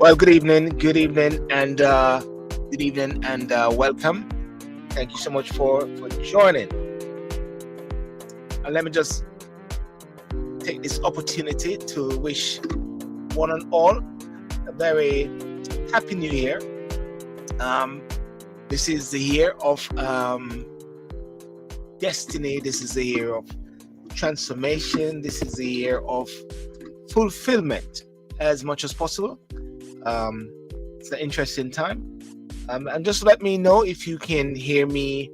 Well, good evening, and welcome. Thank you so much for joining. And let me just take this opportunity to wish one and all a very happy New Year. Um, this is the year of destiny. This is the year of transformation. This is the year of fulfillment as much as possible. It's an interesting time. And just let me know if you can hear me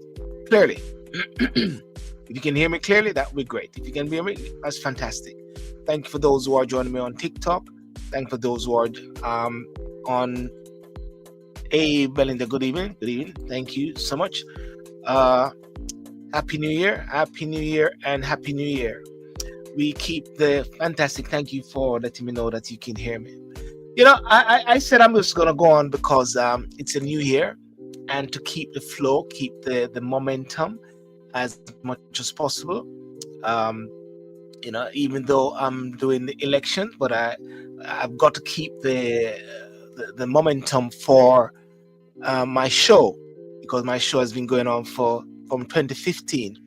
clearly. If you can hear me clearly, that would be great. If you can hear me, that's fantastic. Thank you for those who are joining me on TikTok. Thank you for those who are on Belinda. Good evening. Good evening. Thank you so much. Happy New Year. Happy New Year and Happy New Year. We keep the fantastic. Thank you for letting me know that you can hear me. I said I'm just going to go on because it's a new year, and to keep the flow, keep the momentum as much as possible. Even though I'm doing the election, but I've got to keep the momentum for my show, because my show has been going on from 2015.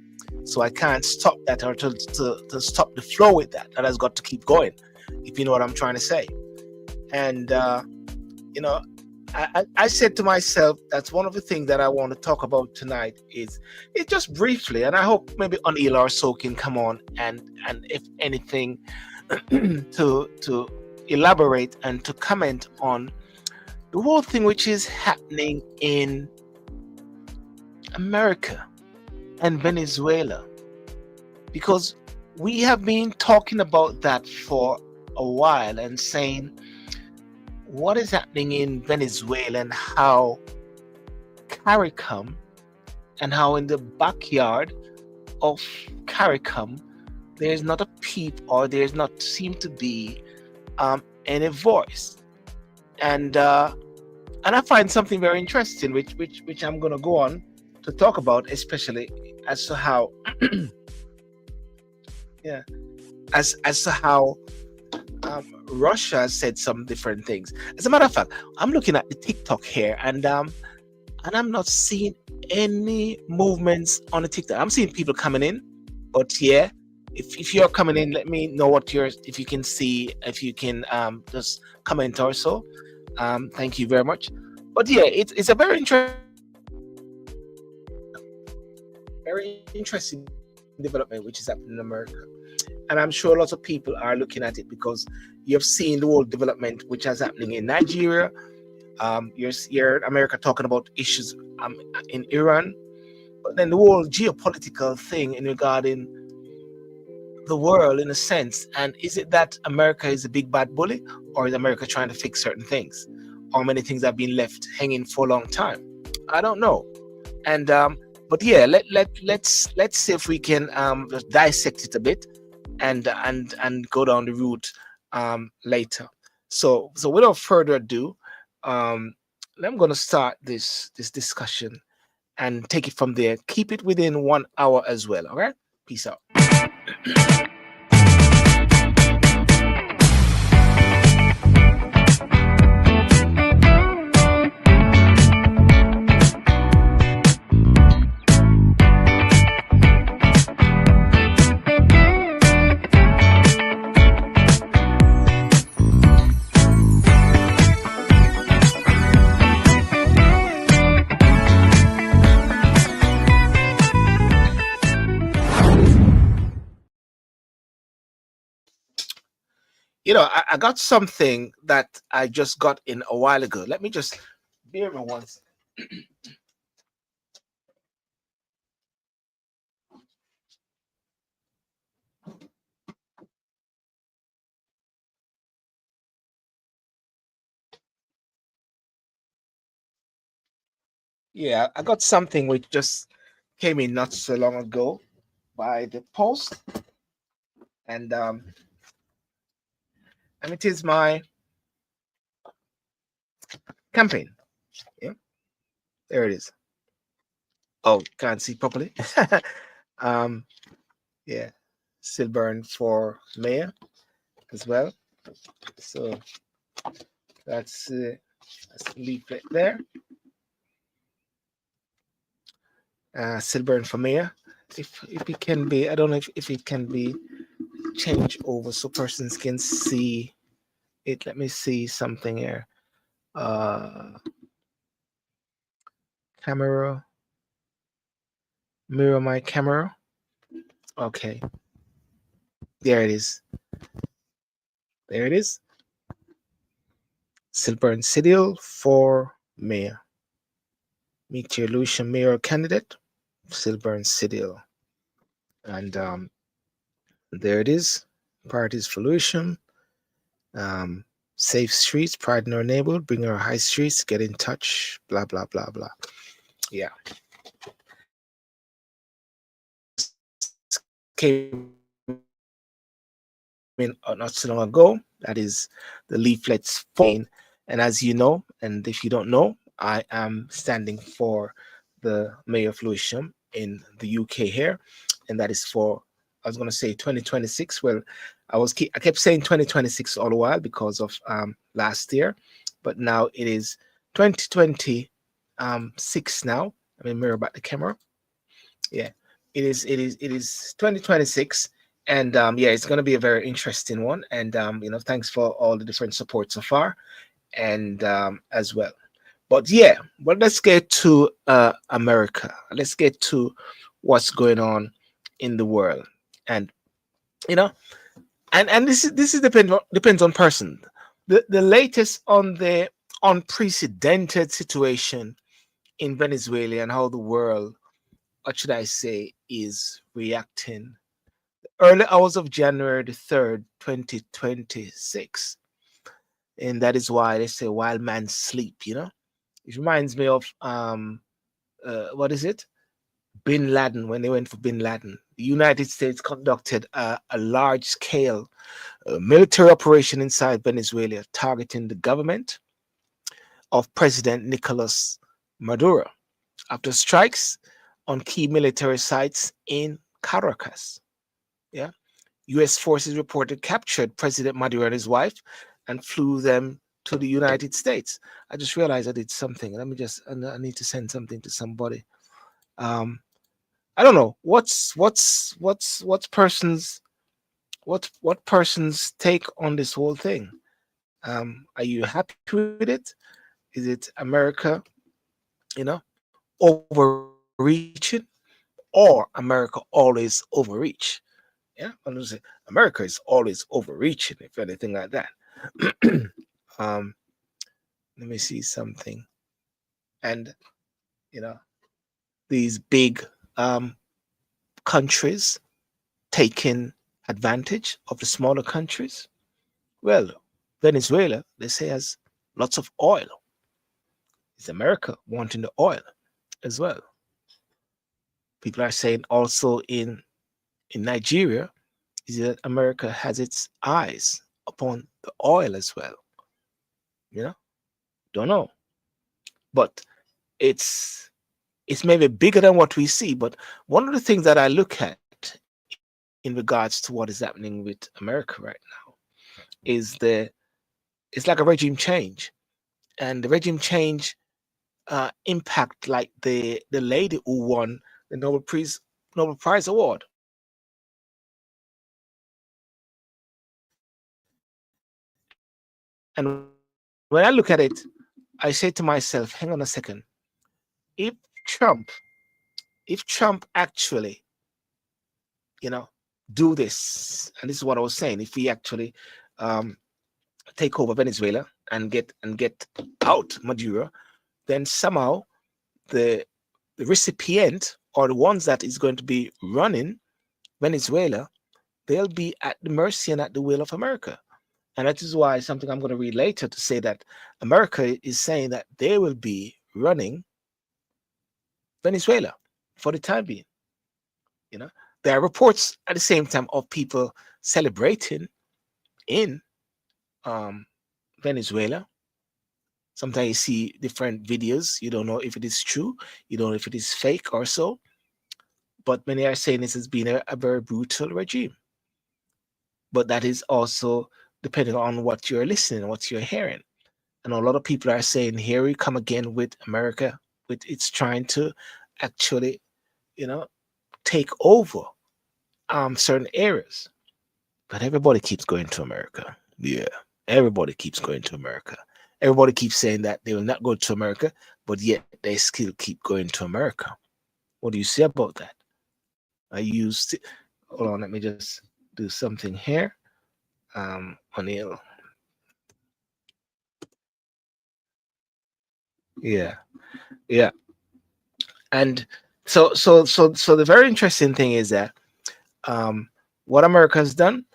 So I can't stop that, or to stop the flow with that. That has got to keep going, if you know what I'm trying to say. And, I said to myself, that's one of the things that I want to talk about tonight is just briefly, and I hope maybe Anil or so can come on and if anything, to elaborate and to comment on the whole thing which is happening in America and Venezuela, because we have been talking about that for a while and saying what is happening in Venezuela, and how CARICOM, and how in the backyard of CARICOM there's not a peep, or there's not seem to be any voice, and I find something very interesting which I'm going to go on to talk about, especially as to how as to how Russia has said some different things. As a matter of fact, I'm looking at the TikTok here, and I'm not seeing any movements on the TikTok. I'm seeing people coming in, but yeah, if you're coming in, let me know if you can see, if you can just comment or so. Thank you very much. But yeah, it's a very interesting development which is happening in America. And I'm sure lots of people are looking at it because you've seen the whole development which is happening in Nigeria. You're in America talking about issues in Iran, but then the whole geopolitical thing in regarding the world, in a sense. And is it that America is a big bad bully, or is America trying to fix certain things, or many things have been left hanging for a long time? I don't know. And but yeah, let's see if we can just dissect it a bit and go down the route later. So without further ado, I'm going to start this discussion and take it from there. Keep it within 1 hour as well. All right, peace out. I got something that I just got in a while ago. Let me just bear with me once. Yeah, I got something which just came in not so long ago by the post, and it is my campaign. Yeah, there it is. Oh, can't see properly. Yeah, Silburn for mayor as well. So that's the leaflet there. Silver for mayor. If it can be, I don't know if it can be changed over so persons can see it. Let me see something here. Uh, camera, mirror my camera. Okay, there it is. There it is. Silver and Cyril for mayor. Meet your Lucian mayor candidate, Silver and Cyril. And there it is. Parties for Lucian. Um, safe streets, pride in our neighborhood, bring our high streets, get in touch, blah, blah, blah, blah. Yeah. Came in not so long ago. That is the leaflets for and as you know, and if you don't know, I am standing for the Mayor of Lewisham in the UK here, and that is for I was going to say 2026. Well, I kept saying 2026 all the while because of last year, but now it is 2026 now. I mean, mirror back the camera. Yeah, it is 2026, and yeah, it's going to be a very interesting one. And thanks for all the different support so far, and as well. But yeah, but let's get to America. Let's get to what's going on in the world, and you know, and this is depends on person. The latest on the unprecedented situation in Venezuela and how the world, what should I say, is reacting. Early hours of January the 3rd, 2026. And that is why they say wild man sleep. It reminds me of what is it? Bin Laden, when they went for Bin Laden. The United States conducted a large scale military operation inside Venezuela targeting the government of President Nicolas Maduro after strikes on key military sites in Caracas. Yeah. US forces reported captured President Maduro and his wife and flew them to the United States. I just realized I did something. I need to send something to somebody. Um, I don't know what's person's take on this whole thing. Are you happy with it? Is it America, overreaching, or America always overreach? Yeah, I'm gonna say America is always overreaching, if anything like that. um, Let me see something. And you know, these big countries taking advantage of the smaller countries. Well, Venezuela, they say, has lots of oil. It's America wanting the oil as well. People are saying also in Nigeria is that America has its eyes upon the oil as well. You know, don't know, but it's it's maybe bigger than what we see. But one of the things that I look at in regards to what is happening with America right now is it's like a regime change, and the regime change impact like the lady who won the Nobel Prize award. And when I look at it, I say to myself, hang on a second. If Trump, if Trump actually, you know, do this, and this is what I was saying, if he actually um, take over Venezuela and get out Maduro, then somehow the the recipient or the ones that is going to be running Venezuela, they'll be at the mercy and at the will of America. And that is why something I'm going to read later to say that America is saying that they will be running Venezuela for the time being. You know, there are reports at the same time of people celebrating in um, Venezuela. Sometimes you see different videos. You don't know if it is true. You don't know if it is fake or so. But many are saying this has been a very brutal regime. But that is also depending on what you're listening, what you're hearing. And a lot of people are saying, here we come again with America, with it's trying to actually, you know, take over certain areas. But everybody keeps going to America. Yeah. Everybody keeps going to America. Everybody keeps saying that they will not go to America, but yet they still keep going to America. What do you say about that? I used hold on, let me just do something here. O'Neill. Yeah. Yeah. And so the very interesting thing is that um what America has done,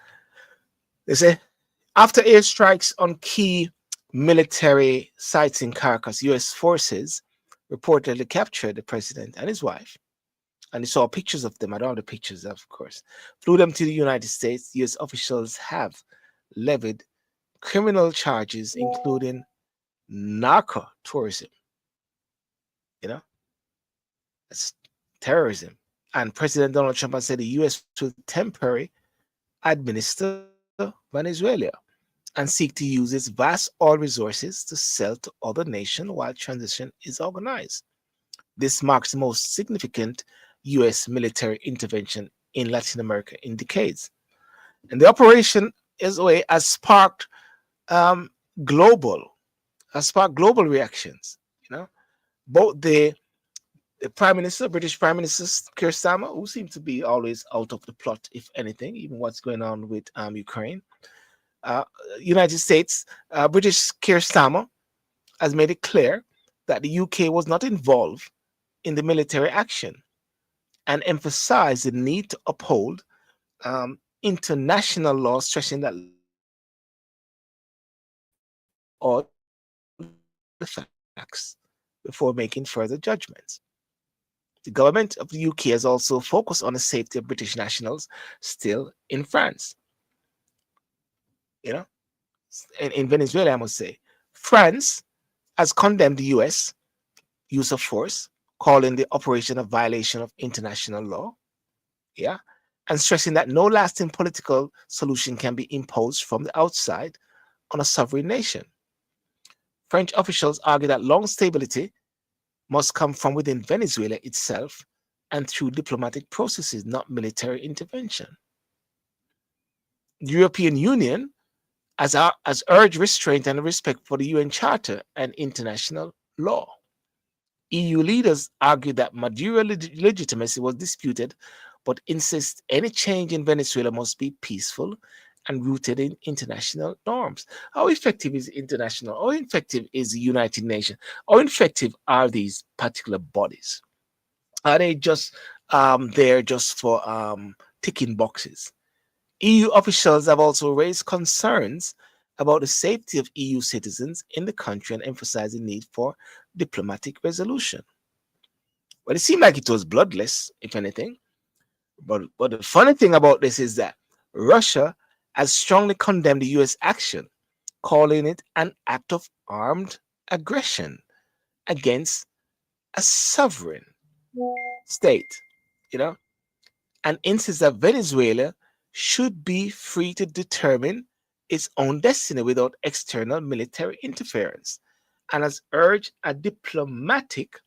they say after airstrikes on key military sites in Caracas, US forces reportedly captured the president and his wife. And you saw pictures of them. I don't have the pictures, of course. Flew them to the United States. US officials have levied criminal charges, including narco tourism. You know, that's terrorism. And President Donald Trump has said the US will temporarily administer Venezuela and seek to use its vast oil resources to sell to other nations while transition is organized. This marks the most significant US military intervention in Latin America in decades. And the operation is way um, global, has sparked global reactions. You know, both the Prime Minister, British Prime Minister Keir Starmer, who seems to be always out of the plot, if anything, even what's going on with Ukraine. Uh, United States, British Keir Starmer has made it clear that the UK was not involved in the military action and emphasized the need to uphold international law, stressing that law enforcement must review all the facts before making further judgments. The government of the UK has also focused on the safety of British nationals still in France. You know, in Venezuela, I must say, France has condemned the US use of force, calling the operation a violation of international law. Yeah, and stressing that no lasting political solution can be imposed from the outside on a sovereign nation. French officials argue that long stability must come from within Venezuela itself and through diplomatic processes, not military intervention. The European Union has urged restraint and respect for the UN Charter and international law. EU leaders argue that Maduro legitimacy was disputed, but insist any change in Venezuela must be peaceful and rooted in international norms. How effective is international? How effective is the United Nations? How effective are these particular bodies? Are they just there just for ticking boxes? EU officials have also raised concerns about the safety of EU citizens in the country and emphasized the need for diplomatic resolution. Well, it seemed like it was bloodless, if anything. But the funny thing about this is that Russia has strongly condemned the US action, calling it an act of armed aggression against a sovereign state, you know, and insists that Venezuela should be free to determine its own destiny without external military interference, and has urged a diplomatic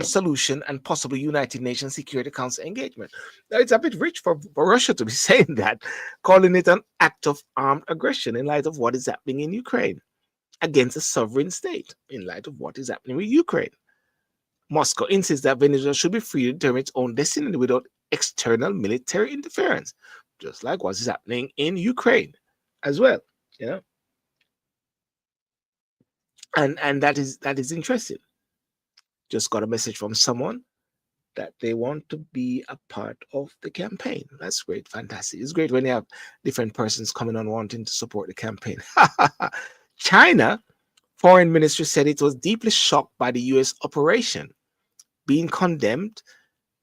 solution and possible United Nations Security Council engagement. Now, it's a bit rich for Russia to be saying that, calling it an act of armed aggression in light of what is happening in Ukraine against a sovereign state, in light of what is happening with Ukraine. Moscow insists that Venezuela should be free to determine its own destiny without external military interference, just like what is happening in Ukraine as well. You know, and that is interesting. Just got a message from someone that they want to be a part of the campaign. That's great, fantastic. It's great when you have different persons coming on wanting to support the campaign. China foreign ministry said it was deeply shocked by the US operation, being condemned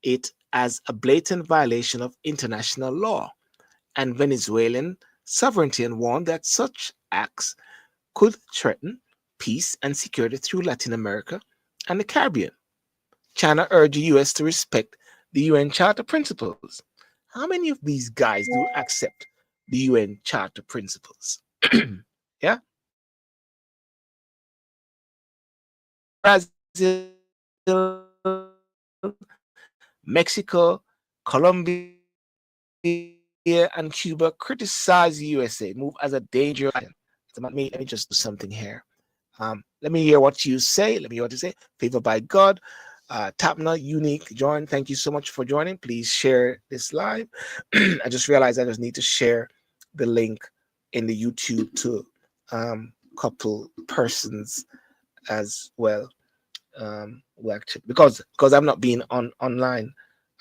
it as a blatant violation of international law and Venezuelan sovereignty, and warned that such acts could threaten peace and security through Latin America and the Caribbean. China urged the US to respect the UN Charter principles. How many of these guys do accept the UN Charter principles? Yeah. Mexico, Colombia, and Cuba criticize the USA, move as a dangerous violation. Let me just do something here. Let me hear what you say. Let me hear what you say. Favor by God. Tapna Unique join. Thank you so much for joining. Please share this live. I just realized I just need to share the link in the YouTube to couple persons as well. Well, actually, because I've not been on online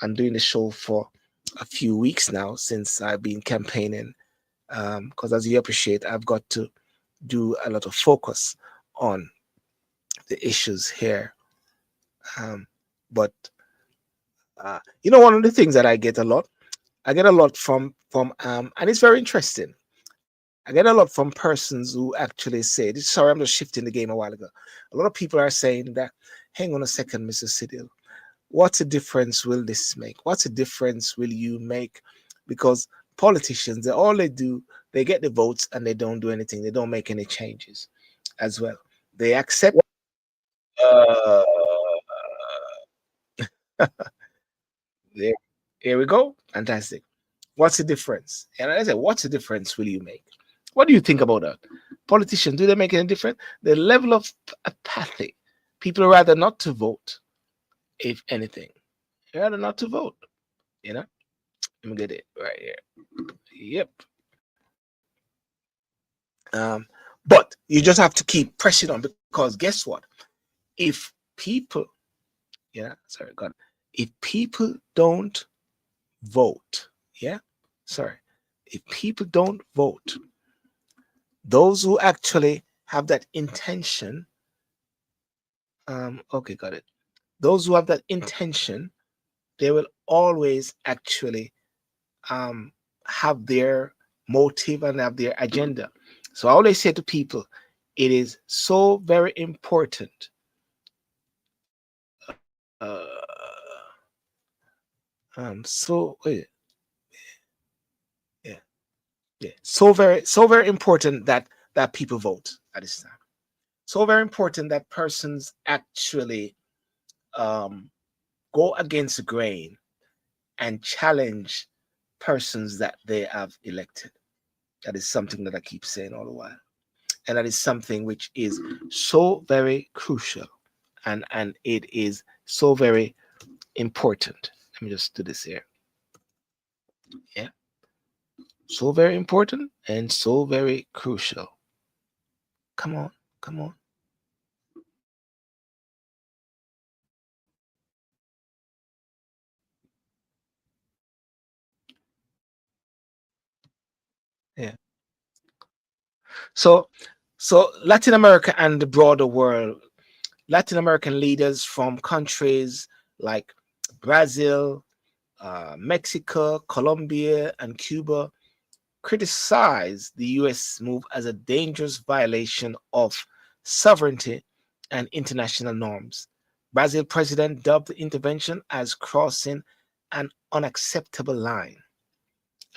and doing the show for a few weeks now since I've been campaigning. Because as you appreciate, I've got to do a lot of focus on the issues here. Um, but one of the things that I get a lot from and it's very interesting. I get a lot from persons who actually say, sorry, I'm just shifting the game a while ago. A lot of people are saying that, hang on a second, Mr. Sidil, what a difference will this make? What a difference will you make? Because politicians, all they do, they get the votes and they don't do anything. They don't make any changes as well. They accept. Uh, there, here we go. Fantastic. What's the difference? And I said, what's the difference will you make? What do you think about that? Politicians, do they make any difference? The level of apathy. People rather not to vote, if anything. Rather not to vote. You know? Let me get it right here. Yep. But you just have to keep pressing on because guess what? If people, if people don't vote, if people don't vote, those who actually have that intention, okay, got it. Those who have that intention, they will always actually have their motive and have their agenda. So I always say to people, it is so very important. So wait, yeah, yeah. So very important that people vote at this time. So very important that persons actually go against the grain and challenge persons that they have elected. That is something that I keep saying all the while. And that is something which is so very crucial and it is so very important. Let me just do this here. Yeah. So very important and so very crucial. Come on, come on. Yeah. So Latin America and the broader world, Latin American leaders from countries like Brazil, Mexico, Colombia, and Cuba criticized the US move as a dangerous violation of sovereignty and international norms. Brazil president dubbed the intervention as crossing an unacceptable line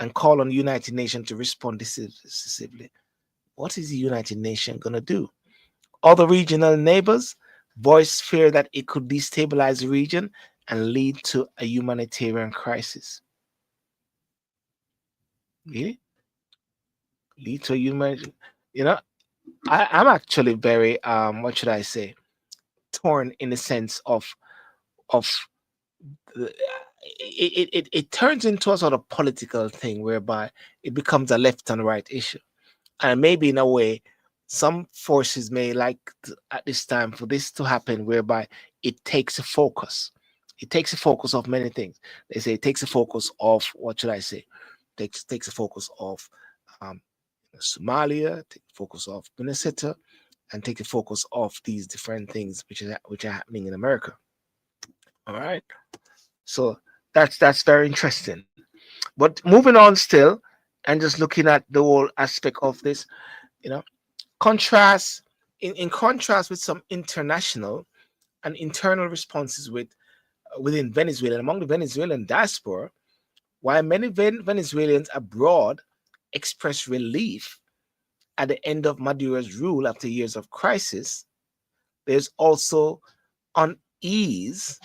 and called on the United Nations to respond decisively. What is the United Nations going to do? Other regional neighbors voiced fear that it could destabilize the region and lead to a humanitarian crisis. Really? Lead to a humanitarian? You know, I'm actually very what should I say, torn in the sense of it turns into a sort of political thing whereby it becomes a left and right issue. And maybe in a way, some forces may like at this time for this to happen whereby it takes a focus. It takes a focus of many things. They say it takes a focus of what should I say? Takes a focus of um, Somalia, take a focus of Minnesota, and take a focus of these different things which are happening in America. All right. So that's very interesting. But moving on still, and just looking at the whole aspect of this, you know, contrast in contrast with some international and internal responses within Venezuela and among the Venezuelan diaspora, while many Venezuelans abroad express relief at the end of Maduro's rule after years of crisis, There's also unease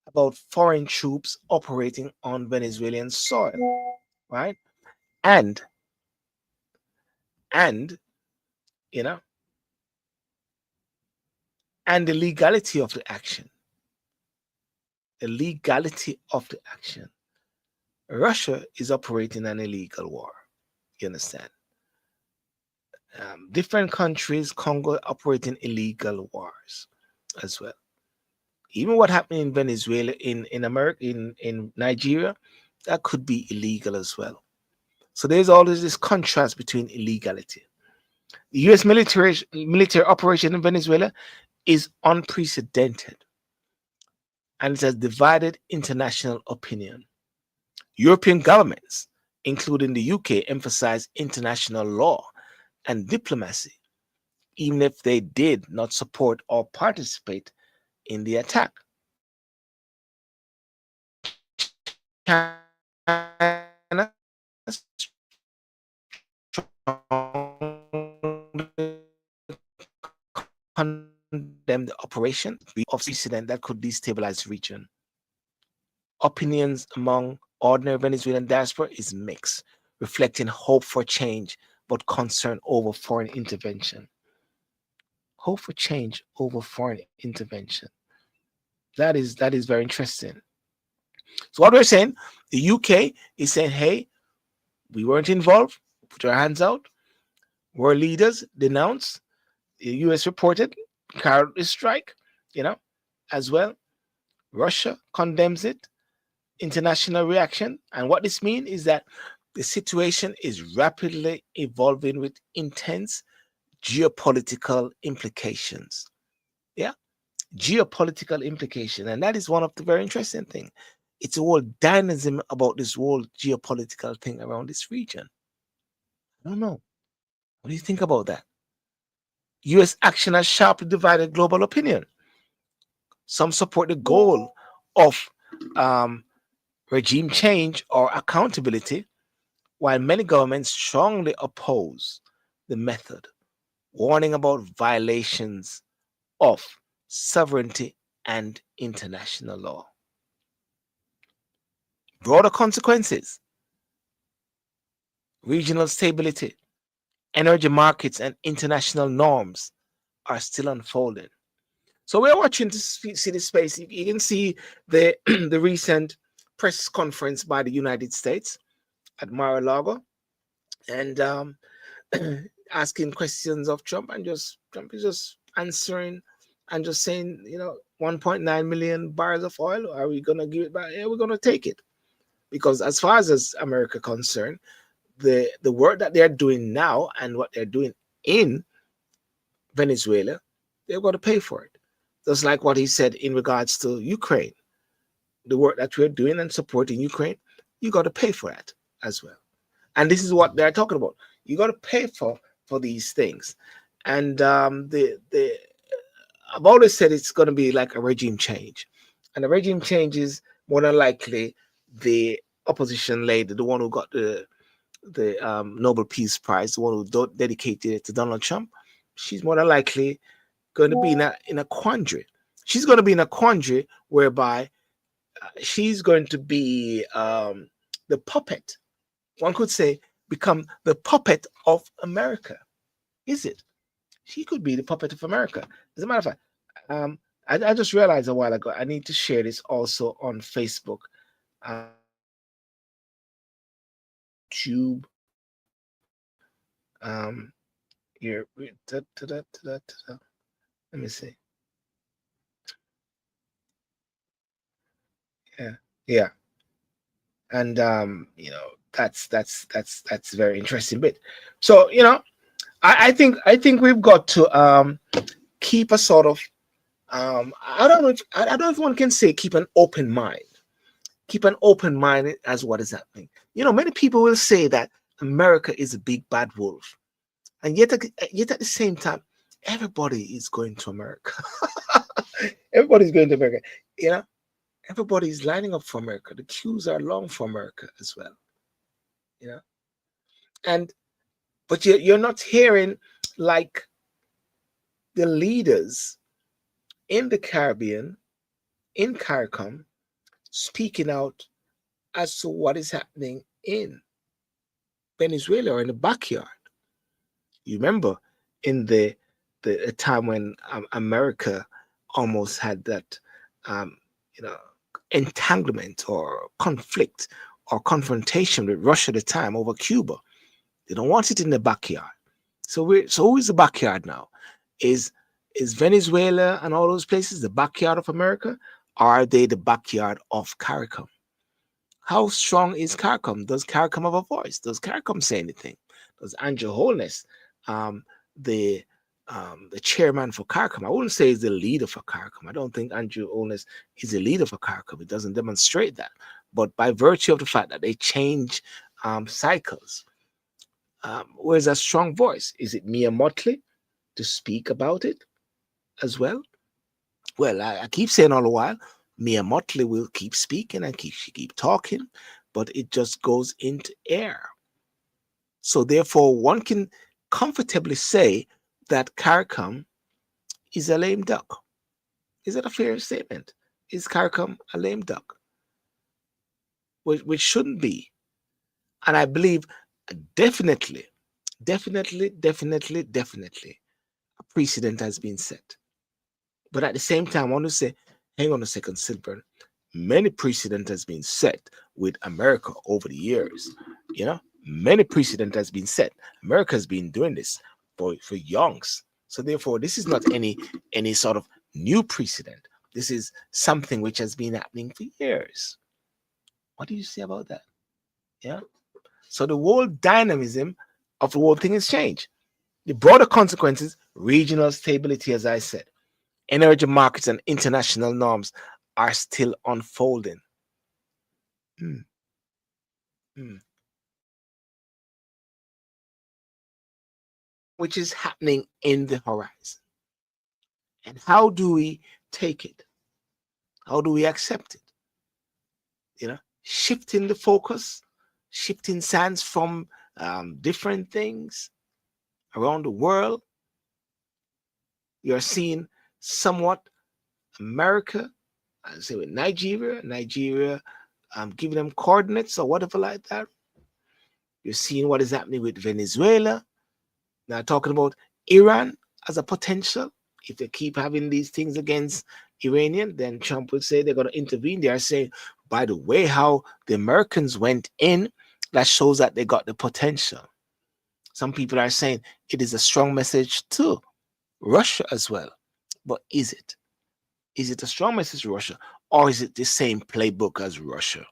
about foreign troops operating on Venezuelan soil, right? And and you know, and the legality of the action. The legality of the action. Russia is operating an illegal war. You understand? Different countries, Congo operating illegal wars as well. Even what happened in Venezuela, in America, in Nigeria, that could be illegal as well. So there's always this contrast between illegality. The U.S. military operation in Venezuela is unprecedented, and it has divided international opinion. European governments, including the UK, emphasize international law and diplomacy, even if they did not support or participate in the attack. China condemned the operation of incident that could destabilize the region. Opinions among ordinary Venezuelan diaspora is mixed, reflecting hope for change but concern over foreign intervention. Hope for change over foreign intervention. That is very interesting. So what we're saying, the UK is saying, hey, we weren't involved, put our hands out. World leaders denounced, the US reported, carried the strike, you know, as well. Russia condemns it, international reaction. And what this means is that the situation is rapidly evolving with intense geopolitical implications. Yeah, geopolitical implication. And that is one of the very interesting things. It's a whole dynamism about this whole geopolitical thing around this region. I don't know. What do you think about that? US action has sharply divided global opinion. Some support the goal of um, regime change or accountability, while many governments strongly oppose the method, warning about violations of sovereignty and international law. Broader consequences, regional stability, energy markets, and international norms are still unfolding. So we're watching to see the space. You can see the the recent press conference by the United States at Mar-a-Lago, and asking questions of Trump, and just Trump is just answering and just saying, 1.9 million barrels of oil. Are we gonna give it back? Yeah, we're gonna take it, because as far as America concerned, the work that they're doing now and what they're doing in Venezuela, they're going to pay for it. Just like what he said in regards to Ukraine, the work that we're doing and supporting Ukraine, you got to pay for that as well. And this is what they're talking about. You got to pay for these things. And I've always said it's going to be like a regime change, and the regime change is more than likely the opposition lady, the one who got the Nobel Peace Prize, the one who dedicated it to Donald Trump. She's more than likely going to be in a quandary. She's going to be in a quandary whereby she's going to be the puppet. One could say become the puppet of America. Is it? She could be the puppet of America. As a matter of fact, I just realized a while ago I need to share this also on Facebook. YouTube. Here, let me see. Yeah. And that's very interesting bit. So I think we've got to keep a sort of I don't know if one can say keep an open mind. Keep an open mind as what is happening. Many people will say that America is a big bad wolf, and yet at the same time, everybody is going to America. Everybody's going to America. Everybody's lining up for America. The queues are long for America as well. And but you're not hearing like the leaders in the Caribbean, in CARICOM, speaking out as to what is happening in Venezuela or in the backyard. You remember in the time when America almost had that, um, you know, entanglement or conflict or confrontation with Russia at the time over Cuba. They don't want it in the backyard. So who is the backyard now? Is is Venezuela and all those places the backyard of America? Or are they the backyard of CARICOM? How strong is CARICOM? Does CARICOM have a voice? Does CARICOM say anything? Does Andrew Holness, um, the the chairman for CARICOM, I wouldn't say he's the leader for CARICOM. I don't think Andrew Holness is the leader for CARICOM. It doesn't demonstrate that. But by virtue of the fact that they change cycles, where's a strong voice? Is it Mia Motley to speak about it as well? Well, I keep saying all the while, Mia Motley will keep speaking and keep talking, but it just goes into air. So therefore, one can comfortably say that CARICOM is a lame duck. Is that a fair statement? Is CARICOM a lame duck? Which shouldn't be. And I believe definitely, definitely, a precedent has been set. But at the same time, I want to say, hang on a second, Silver. Many precedent has been set with America over the years. You know, many precedent has been set. America has been doing this for yonks. So therefore, this is not any sort of new precedent. This is something which has been happening for years. What do you say about that? Yeah. So the whole dynamism of the whole thing has changed. The broader consequences, regional stability, as I said, energy markets and international norms are still unfolding. Mm, mm. Which is happening in the horizon. And how do we take it? How do we accept it? You know, shifting the focus, shifting sands from different things around the world. You're seeing somewhat America, I say with Nigeria giving them coordinates or whatever like that. You're seeing what is happening with Venezuela. Now talking about Iran as a potential. If they keep having these things against Iranian, then Trump will say they're going to intervene. They are saying, by the way, how the Americans went in, that shows that they got the potential. Some people are saying it is a strong message to Russia as well. But is it? Is it a strong message to Russia? Or is it the same playbook as Russia?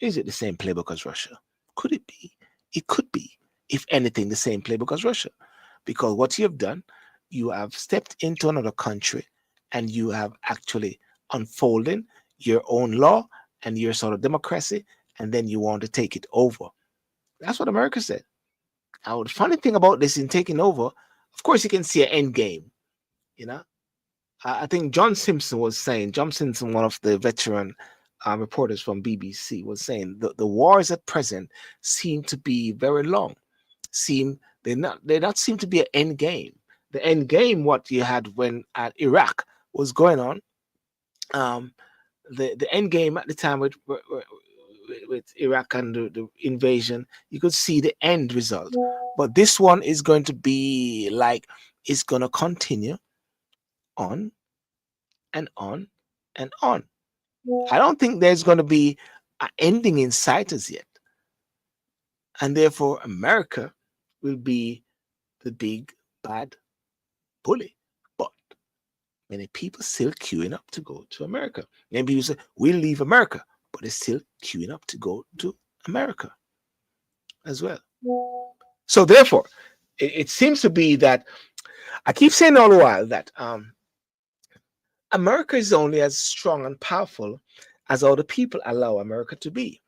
Is it the same playbook as Russia? Could it be? It could be, if anything, the same playbook as Russia. Because what you have done, you have stepped into another country and you have actually unfolding your own law and your sort of democracy, and then you want to take it over. That's what America said. Now, the funny thing about this in taking over, of course, you can see an end game. You know, I think John Simpson was saying, John Simpson, one of the veteran reporters from BBC, was saying the wars at present seem to be very long. They not seem to be an end game. The end game, what you had when at Iraq was going on, the end game at the time with Iraq and the invasion, you could see the end result. But this one is going to be like it's going to continue on and on and on. I don't think there's going to be an ending in sight as yet. And therefore, America will be the big bad bully. But many people still queuing up to go to America. Many people say, we'll leave America, but they're still queuing up to go to America as well. So therefore, it seems to be that I keep saying all the while that America is only as strong and powerful as other people allow America to be.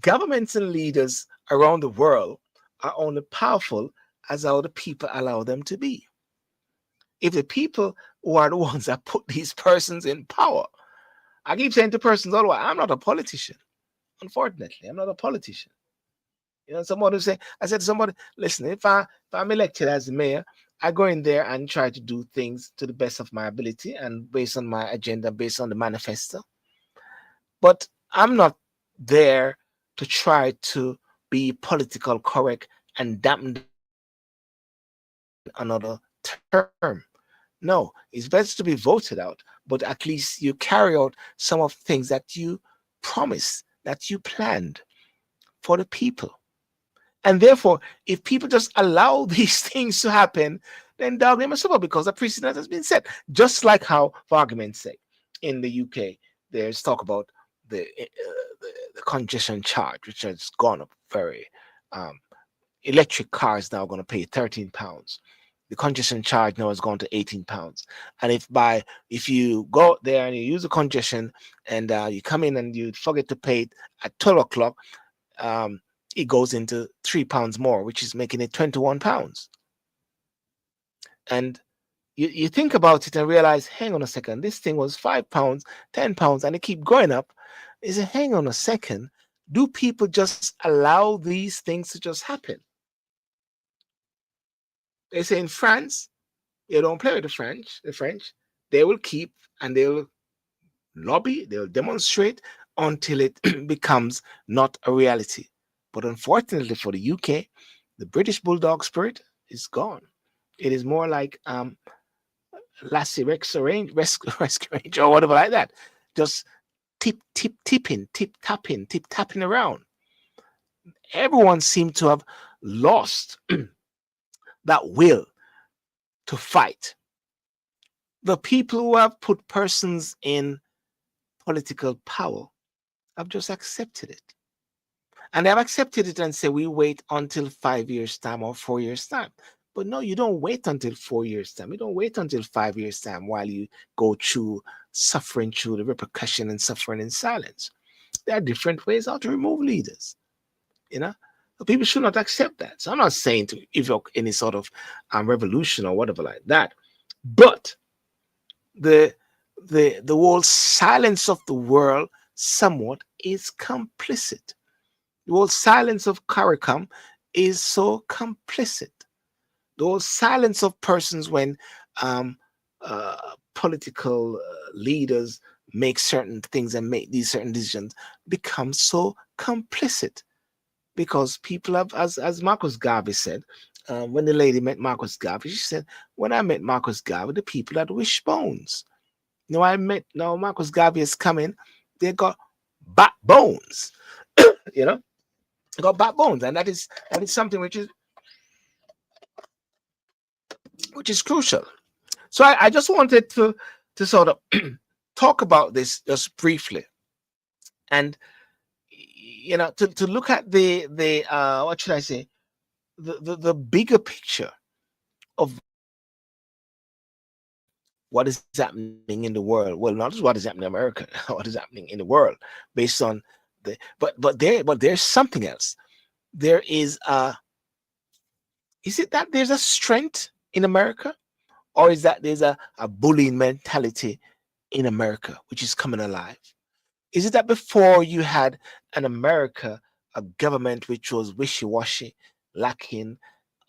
Governments and leaders around the world are only powerful as other people allow them to be. If the people who are the ones that put these persons in power, I keep saying to persons all the while, I'm not a politician. Unfortunately, I'm not a politician. You know, somebody say, I said to somebody, listen, if I'm elected as mayor I go in there and try to do things to the best of my ability and based on my agenda, based on the manifesto. But I'm not there to try to be political correct and dampen down another term. No, it's best to be voted out, but at least you carry out some of the things that you promised, that you planned for the people. And therefore, if people just allow these things to happen, then dog they must suffer because a precedent has been set. Just like how, for argument's sake, in the UK, there's talk about the congestion charge, which has gone up very. Um, Electric cars now going to pay £13. The congestion charge now has gone to £18. And if you go out there and you use the congestion and you come in and you forget to pay it at 12 o'clock, um, it goes into £3 more, which is making it £21. And you think about it and realize, hang on a second, this thing was £5, £10, and it keep going up. You say, hang on a second, do people just allow these things to just happen? They say in France, you don't play with the French, they will keep and they'll lobby, they'll demonstrate until it becomes not a reality. But unfortunately for the UK, the British bulldog spirit is gone. It is more like Lassie Rescue Range or whatever like that. Just tipping, tip tapping around. Everyone seemed to have lost that will to fight. The people who have put persons in political power have just accepted it. And they have accepted it and say, we wait until 5 years' time or 4 years' time. But no, you don't wait until 4 years' time. You don't wait until 5 years' time while you go through suffering through the repercussion and suffering in silence. There are different ways how to remove leaders. You know, so people should not accept that. So I'm not saying to evoke any sort of revolution or whatever like that. But the whole silence of the world somewhat is complicit. The whole silence of CARICOM is so complicit. The whole silence of persons when political leaders make certain things and make these certain decisions becomes so complicit because people have, as Marcus Garvey said, when the lady met Marcus Garvey, she said, when I met Marcus Garvey, the people had wishbones. Now Marcus Garvey is coming, they got backbones, you know, they got backbones, and that is something which is crucial. So I just wanted to sort of talk about this just briefly, and to look at the what should I say, the bigger picture of what is happening in the world. Well, not just what is happening in America, what is happening in the world, based on but there's something else. There is it that there's a strength in America, or is that there's a bullying mentality in America which is coming alive? Is it that before you had an America, a government which was wishy-washy, lacking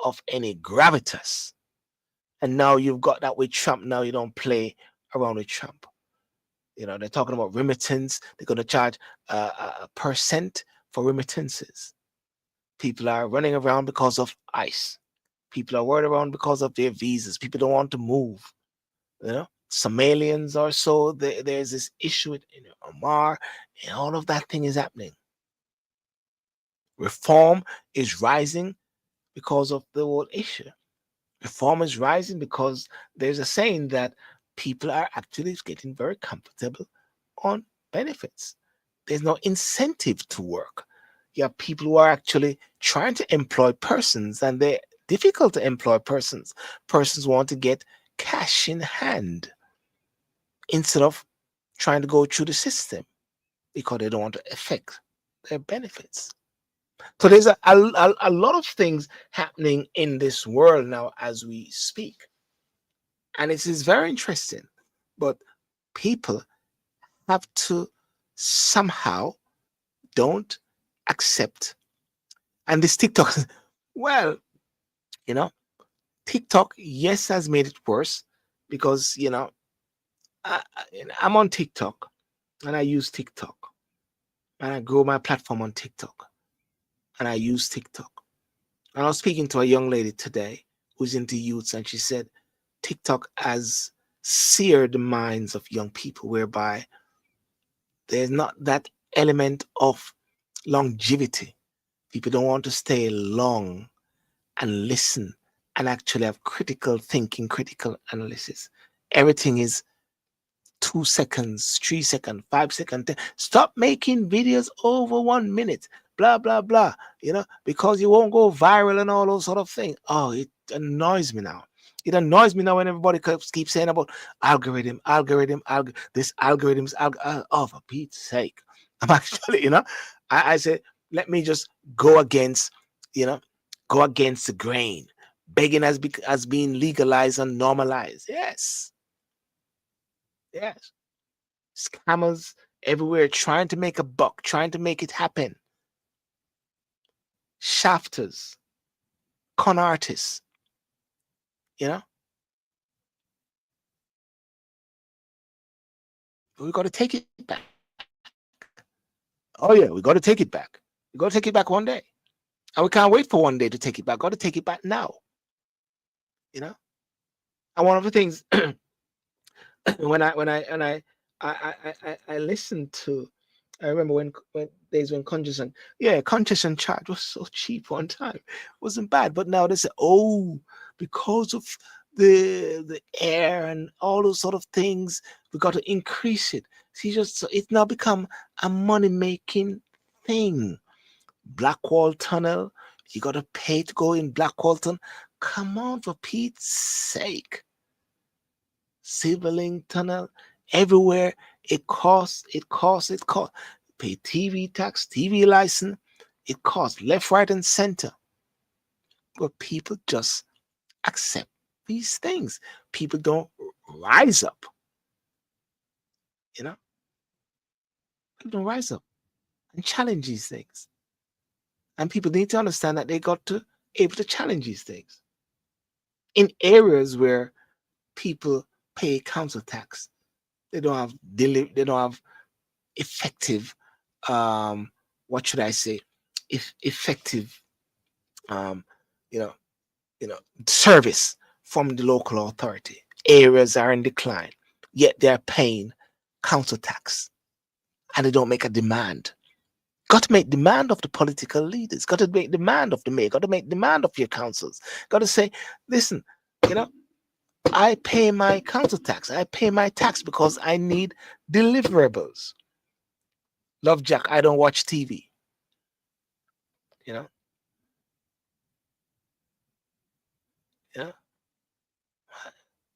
of any gravitas, and now you've got that with Trump? Now you don't play around with Trump. They're talking about remittance. They're going to charge a percent for remittances. People are running around because of ICE. People are worried around because of their visas. People don't want to move. Somalians or so. There's this issue in Omar, and all of that thing is happening. Reform is rising because of the whole issue. Reform is rising because there's a saying that people are actually getting very comfortable on benefits. There's no incentive to work. You have people who are actually trying to employ persons, and they're difficult to employ persons. Persons want to get cash in hand instead of trying to go through the system because they don't want to affect their benefits. So there's a lot of things happening in this world now as we speak. And it is very interesting. But people have to somehow don't accept. And this TikTok, well, you know, TikTok, yes, has made it worse because I'm on TikTok and I use TikTok and I grow my platform on TikTok and I use TikTok. And I was speaking to a young lady today who's into youths, and she said TikTok has seared the minds of young people, whereby there's not that element of longevity. People don't want to stay long and listen and actually have critical thinking, critical analysis. Everything is 2 seconds, 3 seconds, 5 seconds. Stop making videos over 1 minute, blah, blah, blah, because you won't go viral and all those sort of things. Oh, it annoys me now. It annoys me now when everybody keeps saying about this algorithms, oh, for Pete's sake. I'm actually, I say, let me just go against, you know, go against the grain. Begging has been legalized and normalized. Yes. Yes. Scammers everywhere trying to make a buck, trying to make it happen. Shafters, con artists, you know. We got to take it back. Oh yeah, we got to take it back. We got to take it back one day, and we can't wait for one day to take it back. Got to take it back now, you know. And one of the things when I listened to, I remember when days when Conscious and Charge was so cheap one time. It wasn't bad, but now they say, oh, because of the air and all those sort of things, we got to increase it. See, just it's now become a money making thing. Blackwall Tunnel, you got to pay to go in Blackwall Tunnel. Come on, for Pete's sake. Silverlink Tunnel, everywhere. It costs. Pay TV tax, TV license. It costs left, right, and center. But people just accept these things. People don't rise up. You know, people don't rise up and challenge these things. And people need to understand that they got to able to challenge these things in areas where people pay council tax. They don't have they don't have effective what should I say, if effective um you know service from the local authority. Areas are in decline, yet they're paying council tax and they don't make a demand. Got to make demand of the political leaders, got to make demand of the mayor, got to make demand of your councils, got to say, listen, you know I pay my council tax, I pay my tax because I need deliverables. Love Jack, I don't watch TV. You know, yeah.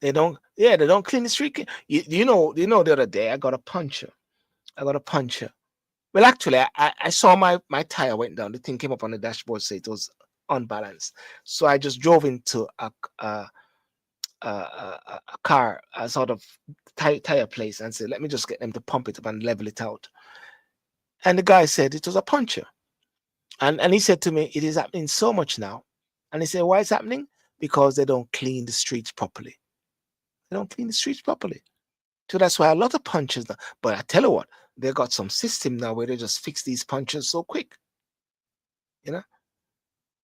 They don't clean the street. You know, the other day I got a puncher. I got a puncher. Well, actually, I saw my tire went down. The thing came up on the dashboard, say it was unbalanced. So I just drove into a car, a sort of tire place, and said, let me just get them to pump it up and level it out. And the guy said it was a puncher. And he said to me, it is happening so much now. And he said, why is happening? Because they don't clean the streets properly. They don't clean the streets properly. So that's why a lot of punches now. But I tell you what, they got some system now where they just fix these punches so quick. You know,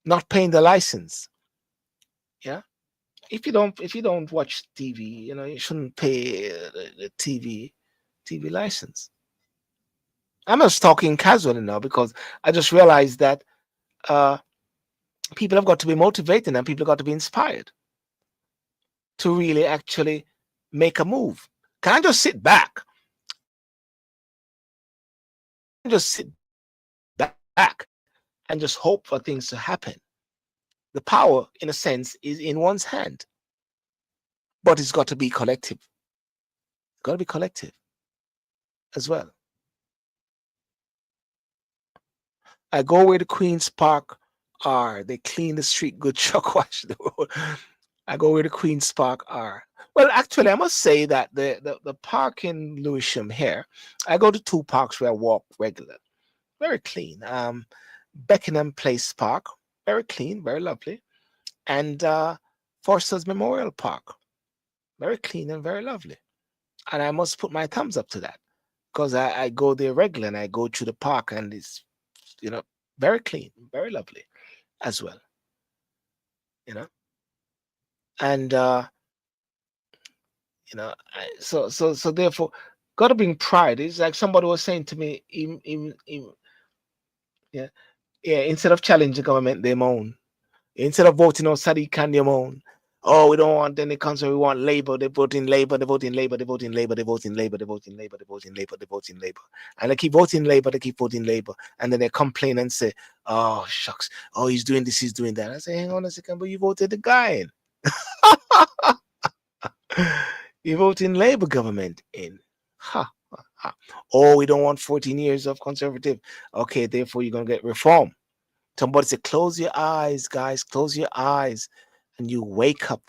not paying the license. Yeah. If you don't watch TV, you shouldn't pay the TV license. I'm just talking casually now because I just realized that uh, people have got to be motivated and people have got to be inspired to really actually make a move. Can I just sit back? Just sit back and just hope for things to happen. The power, in a sense, is in one's hand, but it's got to be collective. It's got to be collective as well. I go where the Queen's Park are. They clean the street, good truck wash the road. I go where the Queen's Park are. Well, actually, I must say that the park in Lewisham here, I go to two parks where I walk regular. Very clean. Beckenham Place Park, very clean, very lovely. And Forster's Memorial Park, very clean and very lovely. And I must put my thumbs up to that because I go there regularly and I go through the park and it's, you know, very clean, very lovely as well, you know. And so therefore, gotta bring pride. It's like somebody was saying to me, yeah, yeah, instead of challenging the government, they moan. Instead of voting on Sadiq Khan, they moan. Oh, we don't want any council. We want Labour. They vote in Labour. They vote in Labour. They vote in Labour. They vote in Labour. They vote in Labour. They vote in Labour. They vote in Labour. And they keep voting Labour. They keep voting Labour. And then they complain and say, "Oh shucks. Oh, he's doing this. He's doing that." I say, "Hang on a second, but you voted the guy in. You vote in Labour government in. Ha, ha, ha. Oh, we don't want 14 years of conservative. Okay, therefore you're gonna get reform." Somebody said, close your eyes, guys, close your eyes, and you wake up.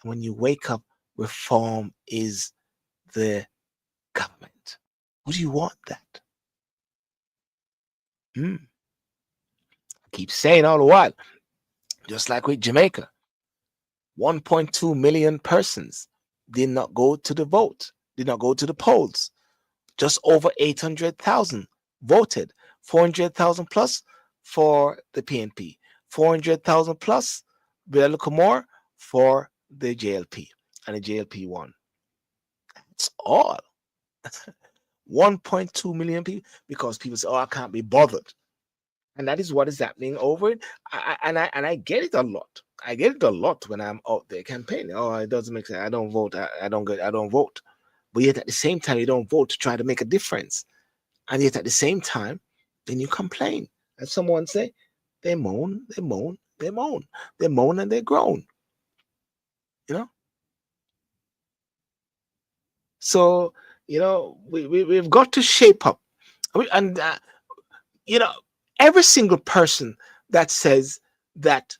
And when you wake up, reform is the government. Would you want that? I keep saying all the while, just like with Jamaica, 1.2 million persons did not go to the vote, did not go to the polls. Just over 800,000 voted, 400,000 plus for the PNP, 400,000 plus, with a little more for the JLP, and the JLP won. That's all. 1.2 million people, because people say, "Oh, I can't be bothered," and that is what is happening over it. And I get it a lot. I get it a lot when I'm out there campaigning. Oh, it doesn't make sense. I don't vote. I don't vote. But yet at the same time, you don't vote to try to make a difference. And yet at the same time, then you complain. And someone say, they moan, they moan, they moan. They moan and they groan. You know? So, we've got to shape up. And, every single person that says that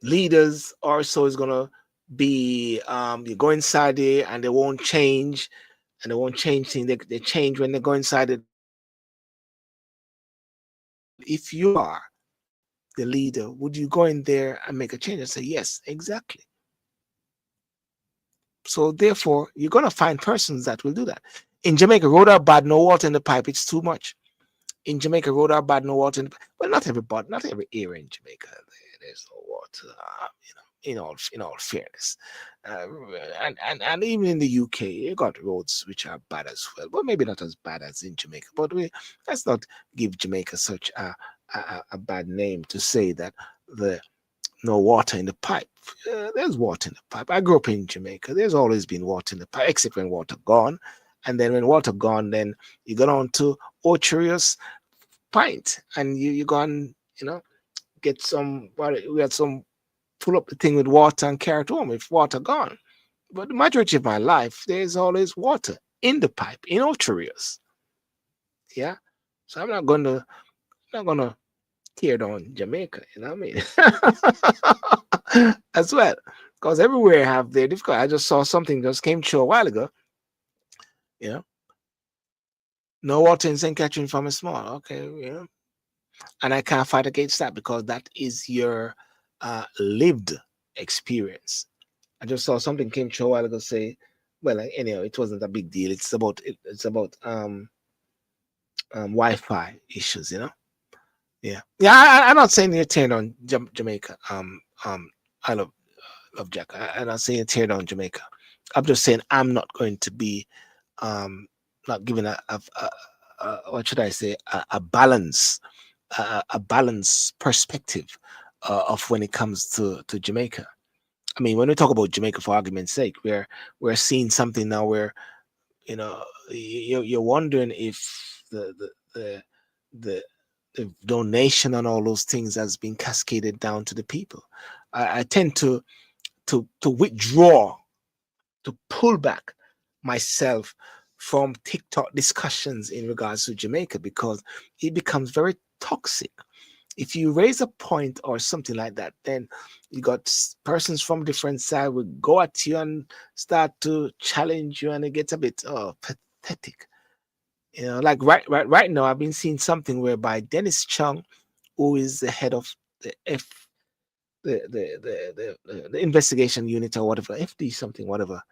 leaders also is going to be, you go inside there and they won't change, and they won't change things. They change when they go inside it. If you are the leader, would you go in there and make a change? And say, yes, exactly. So therefore, you're going to find persons that will do that. In Jamaica, road are bad, no water in the pipe. It's too much. In Jamaica, road are bad, no water in the pipe. Well, not every area in Jamaica, there's no water. In all fairness, and even in the UK, you got roads which are bad as well, but maybe not as bad as in Jamaica. But let's not give Jamaica such a bad name to say that the no water in the pipe. There's water in the pipe. I grew up in Jamaica. There's always been water in the pipe, except when water gone. And then when water gone, then you go on to Ocherius Pint, and you go and get some. We had some, pull up the thing with water and carry it home if water gone. But the majority of my life, there's always water in the pipe in Ocherius. Yeah, so I'm not gonna tear down Jamaica, you know what I mean? As well. Because everywhere have their difficulty. I just saw something just came through a while ago. No water in St. Catherine from a small. Okay, And I can't fight against that because that is your lived experience. I just saw something came through a while ago say, well, anyhow, it wasn't a big deal. It's about Wi-Fi issues, Yeah. I'm not saying you're tearing on Jamaica. I love Jack. I'm not saying you're tearing down Jamaica. I'm just saying I'm not going to be not giving a what should I say, a balance, a balanced perspective of when it comes to Jamaica. I mean, when we talk about Jamaica, for argument's sake, we're seeing something now where you're wondering if the donation and all those things has been cascaded down to the people. I tend to withdraw, to pull back myself from TikTok discussions in regards to Jamaica because it becomes very toxic. If you raise a point or something like that, then you got persons from different sides will go at you and start to challenge you, and it gets a bit pathetic. Like right now, I've been seeing something whereby Dennis Chung, who is the head of the the investigation unit or whatever, FD something, whatever.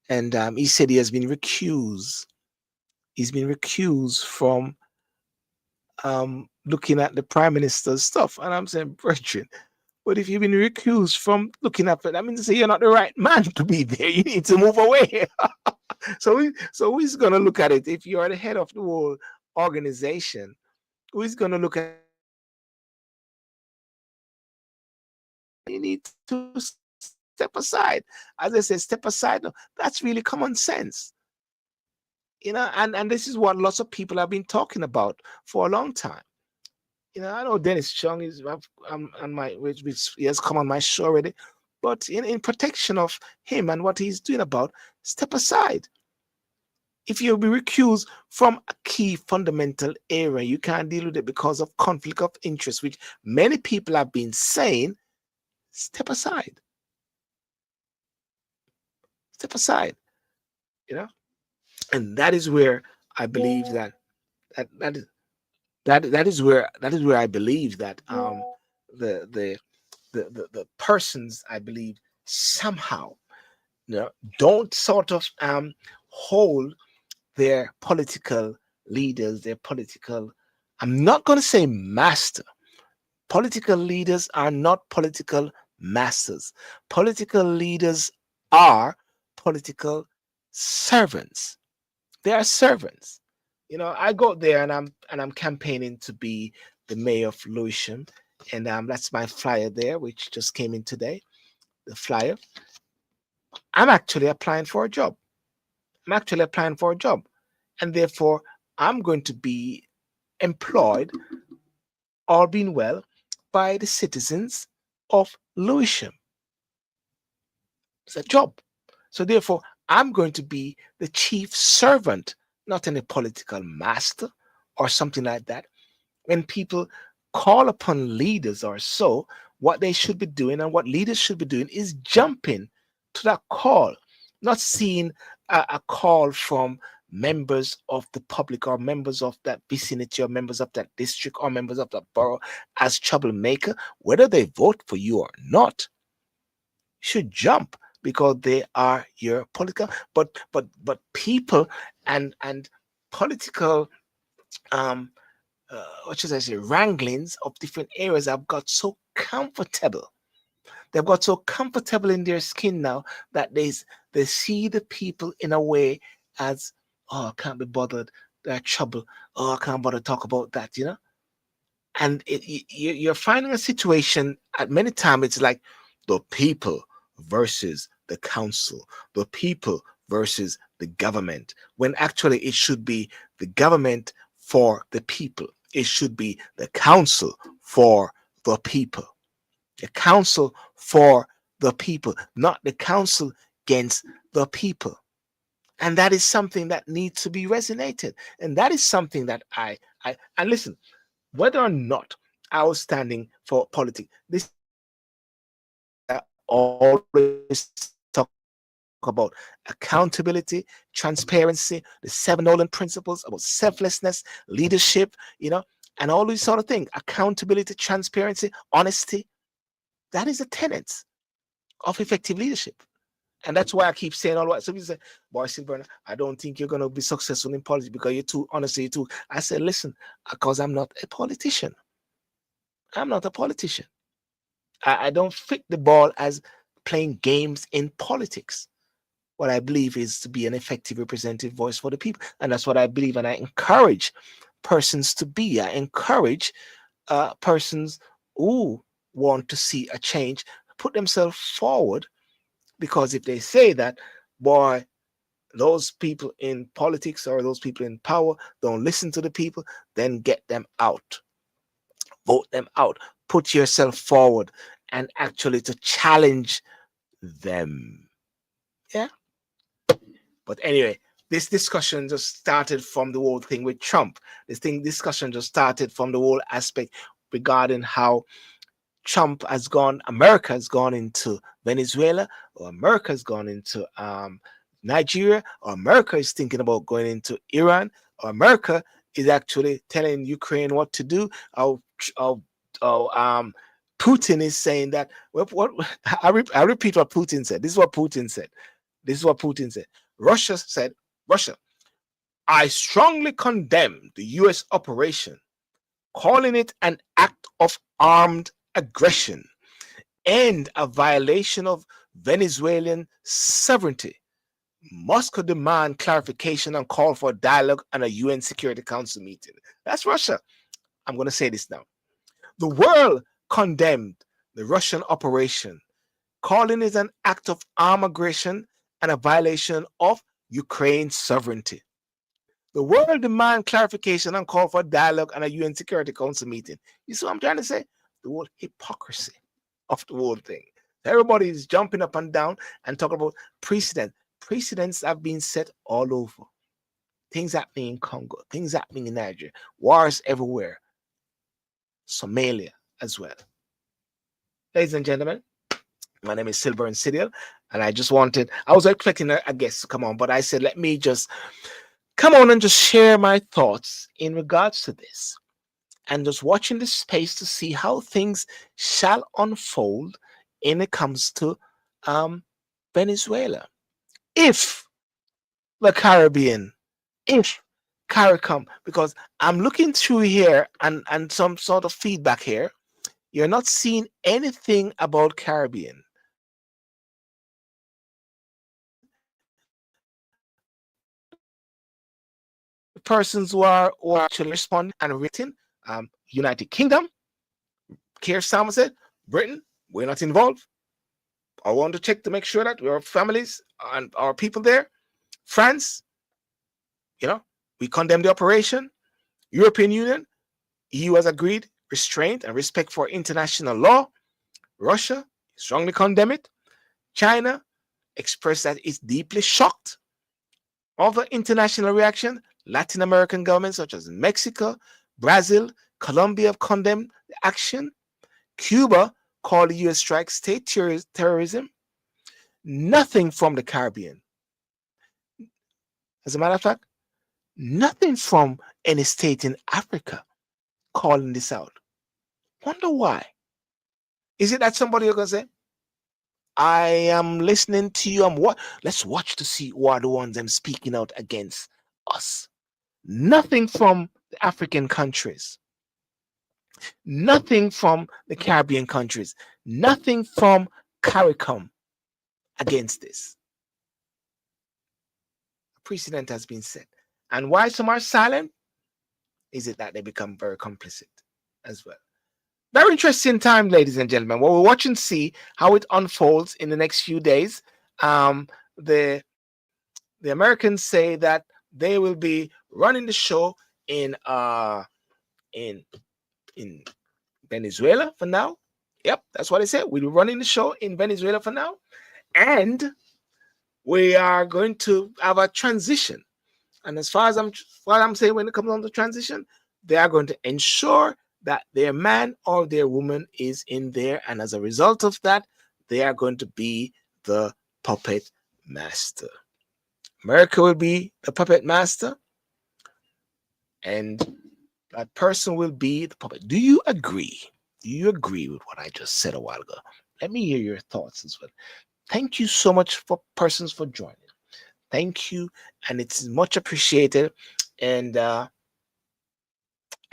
And he said he has been recused. He's been recused from looking at the prime minister's stuff. And I'm saying, brethren, but if you've been recused from looking at it, that means you're not the right man to be there. You need to move away. So who's gonna look at it? If you're the head of the whole organization, who's gonna look at it and say, you need to step aside? As I said, step aside. No, that's really common sense. And this is what lots of people have been talking about for a long time. I know Dennis Chung is on which he has come on my show already, but in protection of him and what he's doing about, step aside. If you'll be recused from a key fundamental area, you can't deal with it because of conflict of interest, which many people have been saying, step aside. Step aside. And that is where I believe that is where I believe that the persons, I believe, somehow don't sort of hold their political leaders, their political, I'm not going to say master. Political leaders are not political masters. Political leaders are political servants. They are servants. I go there and I'm campaigning to be the mayor of Lewisham, and that's my flyer there, which just came in today. The flyer. I'm actually applying for a job. And therefore I'm going to be employed, all being well, by the citizens of Lewisham. It's a job. So therefore I'm going to be the chief servant, not any political master or something like that. When people call upon leaders or so, what they should be doing and what leaders should be doing is jumping to that call, not seeing a call from members of the public or members of that vicinity or members of that district or members of that borough as troublemaker. Whether they vote for you or not, you should jump because they are your political, but people and political what should I say, wranglings of different areas have got so comfortable. They've got so comfortable in their skin now that they see the people in a way as, oh, I can't be bothered. They're trouble. Oh, I can't bother to talk about that, And you're finding a situation at many times, it's like the people versus the council, the people versus the government, when actually it should be the government for the people. It should be the council for the people. The council for the people, not the council against the people. And that is something that needs to be resonated. And that is something that and listen, whether or not I was standing for politics, this is something that I always talk about: accountability, transparency, the 7 Nolan principles about selflessness, leadership, and all these sort of things. Accountability, transparency, honesty. That is the tenets of effective leadership. And that's why I keep saying all that. So people say, boy, Silver, I don't think you're going to be successful in politics because you're too, honestly, you're too. I said, listen, because I'm not a politician. I'm not a politician. I don't fit the ball as playing games in politics. What I believe is to be an effective representative voice for the people. And that's what I believe. And I encourage persons to be. I encourage persons who want to see a change, put themselves forward. Because if they say that, boy, those people in politics or those people in power don't listen to the people, then get them out. Vote them out. Put yourself forward and actually to challenge them. Yeah. But anyway, this discussion just started from the whole thing with Trump. Discussion just started from the whole aspect regarding how America has gone into Venezuela, or America has gone into Nigeria, or America is thinking about going into Iran, or America is actually telling Ukraine what to do, or Putin is saying that what I repeat what Putin said. This is what Putin said. This is what Putin said. Russia said, Russia, I strongly condemn the US operation, calling it an act of armed aggression and a violation of Venezuelan sovereignty. Moscow demand clarification and call for dialogue and a UN Security Council meeting. That's Russia. I'm going to say this now. The world condemned the Russian operation, calling it an act of armed aggression and a violation of Ukraine's sovereignty. The world demand clarification and call for dialogue and a UN Security Council meeting. You see what I'm trying to say? The whole hypocrisy of the whole thing. Everybody is jumping up and down and talking about precedent. Precedents have been set all over. Things happening in Congo, things happening in Nigeria, wars everywhere. Somalia as well. Ladies and gentlemen, my name is Silver and Sidiel, and I was expecting a guest to come on, but I said, let me just come on and just share my thoughts in regards to this, and just watching this space to see how things shall unfold when it comes to Venezuela. If the Caribbean, if CARICOM, because I'm looking through here and some sort of feedback here, you're not seeing anything about Caribbean. Persons who are actually responding and written, United Kingdom, Keir Starmer said, Britain, we're not involved. I want to check to make sure that our families and our people there. France, we condemn the operation. European Union, EU has agreed restraint and respect for international law. Russia strongly condemn it. China expressed that it's deeply shocked. Other international reaction, Latin American governments such as Mexico, Brazil, Colombia have condemned the action. Cuba called the U.S. strike state terrorism. Nothing from the Caribbean. As a matter of fact, nothing from any state in Africa calling this out. Wonder why? Is it that somebody is going to say, I am listening to you. Let's watch to see who are the ones I'm speaking out against us. Nothing from the African countries. Nothing from the Caribbean countries. Nothing from CARICOM against this. A precedent has been set. And why some are silent? Is it that they become very complicit as well? Very interesting time, ladies and gentlemen. Well, we'll watch and see how it unfolds in the next few days. The Americans say that they will be running the show in Venezuela for now. Yep, that's what they said. We'll be running the show in Venezuela for now, and we are going to have a transition. And as far as I'm saying, when it comes on to transition, they are going to ensure that their man or their woman is in there, and as a result of that, they are going to be the puppet master. America will be the puppet master, and that person will be the puppet. Do you agree? Do you agree with what I just said a while ago? Let me hear your thoughts as well. Thank you so much for persons for joining. Thank you, and it's much appreciated. And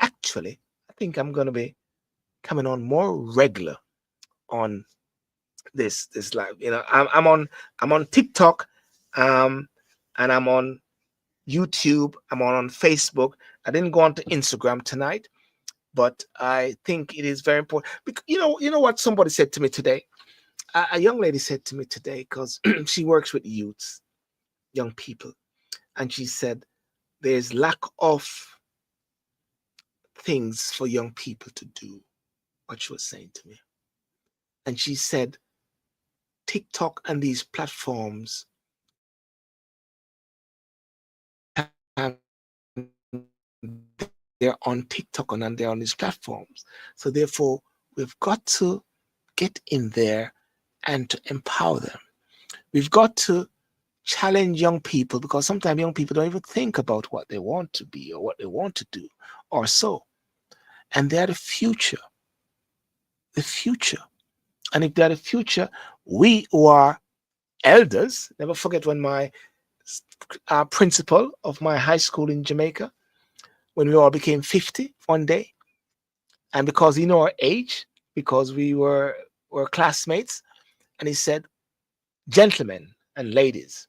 actually, I think I'm going to be coming on more regular on this live. I'm on TikTok, and I'm on YouTube. I'm on Facebook. I didn't go on to Instagram tonight, but I think it is very important. Because you know what somebody said to me today. A young lady said to me today, because she works with youths, young people, and she said there's lack of things for young people to do. What she was saying to me, and she said TikTok and these platforms they're on TikTok and they're on these platforms. So therefore, we've got to get in there and to empower them. We've got to challenge young people, because sometimes young people don't even think about what they want to be or what they want to do or so. And they're the future. the future. And if they're the future, we who are elders, never forget when my principal of my high school in Jamaica, when we all became 50 one day, and because he knew our age, because were classmates, and he said, "Gentlemen and ladies,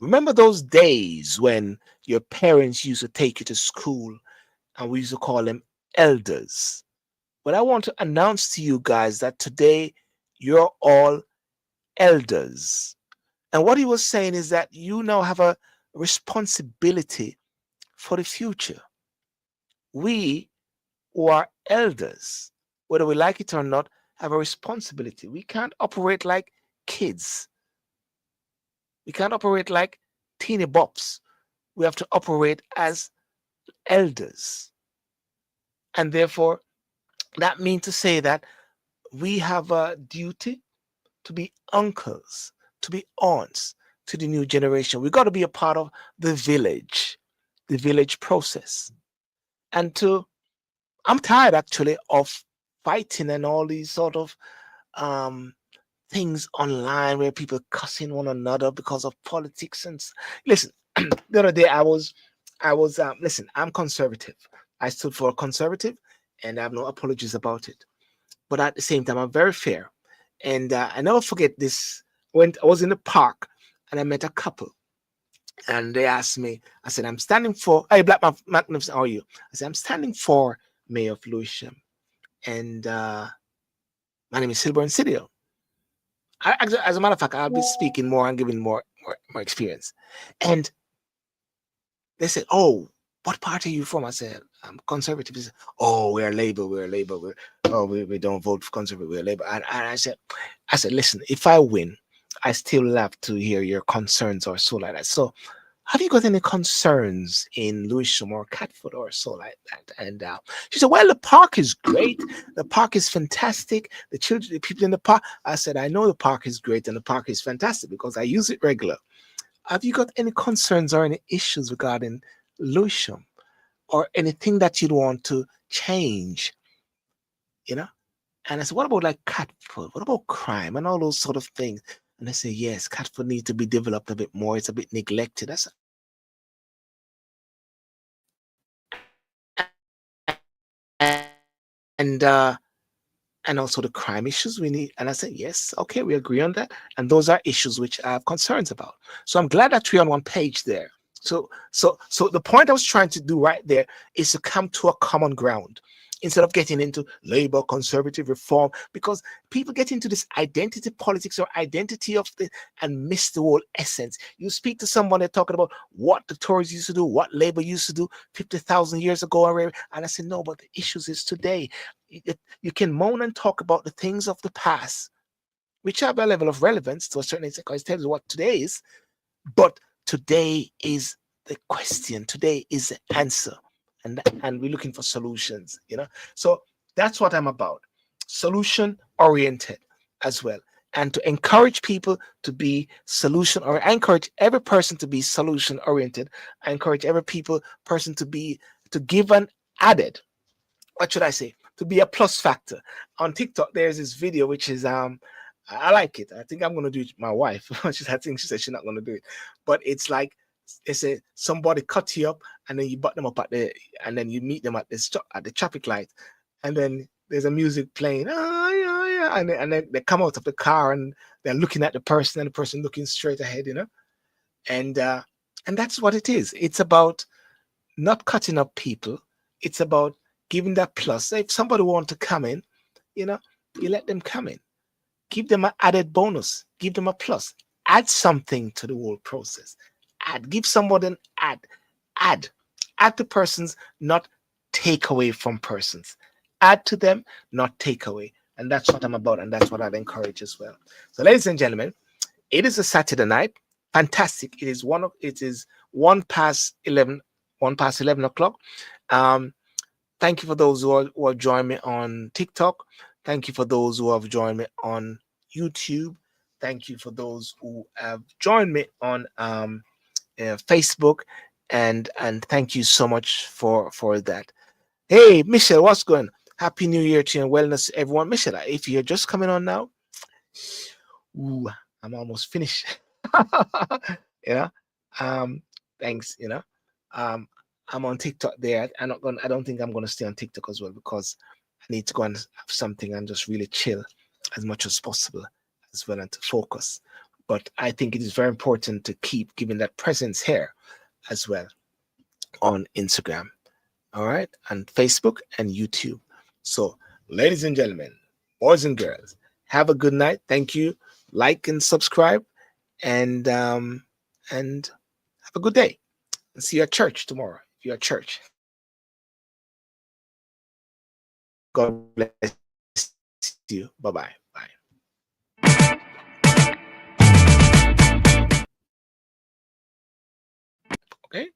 remember those days when your parents used to take you to school and we used to call them elders? But I want to announce to you guys that today you're all elders." And what he was saying is that you now have a responsibility for the future. We who are elders, whether we like it or not, have a responsibility. We can't operate like kids. We can't operate like teeny bops. We have to operate as elders. And therefore, that means to say that we have a duty to be uncles, to be aunts to the new generation. We got to be a part of the village process. And to, I'm tired actually of fighting and all these sort of um, things online where people cussing one another because of politics. And listen, the other day I was listen. I'm conservative. I stood for a conservative, and I have no apologies about it. But at the same time, I'm very fair. And I never forget this. When I was in the park and I met a couple, and they asked me, I said, "I'm standing for, hey, Black Magnificent, how are you?" I said, "I'm standing for Mayor of Lewisham. And my name is Silver Sidio." As a matter of fact, I'll be speaking more and giving more experience. And they said, "Oh, what party are you from?" I said, "I'm conservative." They said, "Oh, we're Labour, we're Labour, we don't vote for conservative, we're Labour." And I said, "Listen, if I win, I still love to hear your concerns or so like that. So have you got any concerns in Lewisham or Catford or so like that?" And she said, "Well, the park is great. The park is fantastic. The children, the people in the park." I said, "I know the park is great and the park is fantastic because I use it regular. Have you got any concerns or any issues regarding Lewisham or anything that you'd want to change? You know?" And I said, "What about like Catford? What about crime and all those sort of things?" And they say, "Yes, Catford needs to be developed a bit more. It's a bit neglected." I said, and and also the crime issues we need. And I said, "Yes, okay, we agree on that. And those are issues which I have concerns about." So I'm glad that we're on one page there. So the point I was trying to do right there is to come to a common ground instead of getting into labor, conservative, reform, because people get into this identity politics or identity of the and miss the whole essence. You speak to someone, they're talking about what the Tories used to do, what labor used to do 50,000 years ago, and I said, "No, but the issues is today." You can moan and talk about the things of the past, which have a level of relevance to a certain extent, because it tells you what today is, but today is the question. Today is the answer, and we're looking for solutions. So that's what I'm about. Solution oriented as well, and to encourage people to be solution, or I encourage every person to be solution oriented. I encourage every person to give an added, what should I say, to be a plus factor. On TikTok, there's this video which is I like it. I think I'm gonna do it with my wife. I think she said she's not gonna do it. But it's like it's a somebody cut you up and then you butt them up and then you meet them at the traffic light, and then there's a music playing, ah, yeah, yeah, and then they come out of the car and they're looking at the person and the person looking straight ahead. And and that's what it is. It's about not cutting up people. It's about giving that plus. So if somebody want to come in, you know, you let them come in. Give them an added bonus. Give them a plus. Add something to the whole process. Give somebody an add. Add to persons, not take away from persons. Add to them, not take away. And that's what I'm about, and that's what I'd encourage as well. So, ladies and gentlemen, it is a Saturday night. Fantastic. It is 1 past 11, 1 past 11 o'clock. Um, Thank you for those who are joining me on TikTok. Thank you for those who have joined me on YouTube. Thank you for those who have joined me on Facebook, and thank you so much for that. Hey, Michelle, what's going? Happy New Year to you and wellness, everyone. Michelle, if you're just coming on now, ooh, I'm almost finished. you know, thanks. I'm on TikTok there. I don't think I'm gonna stay on TikTok as well because I need to go and have something and just really chill as much as possible as well and to focus. But I think it is very important to keep giving that presence here as well on Instagram, all right, and Facebook and YouTube. So, ladies and gentlemen, boys and girls, have a good night. Thank you. Like and subscribe, and have a good day. And see you at church tomorrow. If you're at church, God bless you. Bye-bye. Bye. Okay.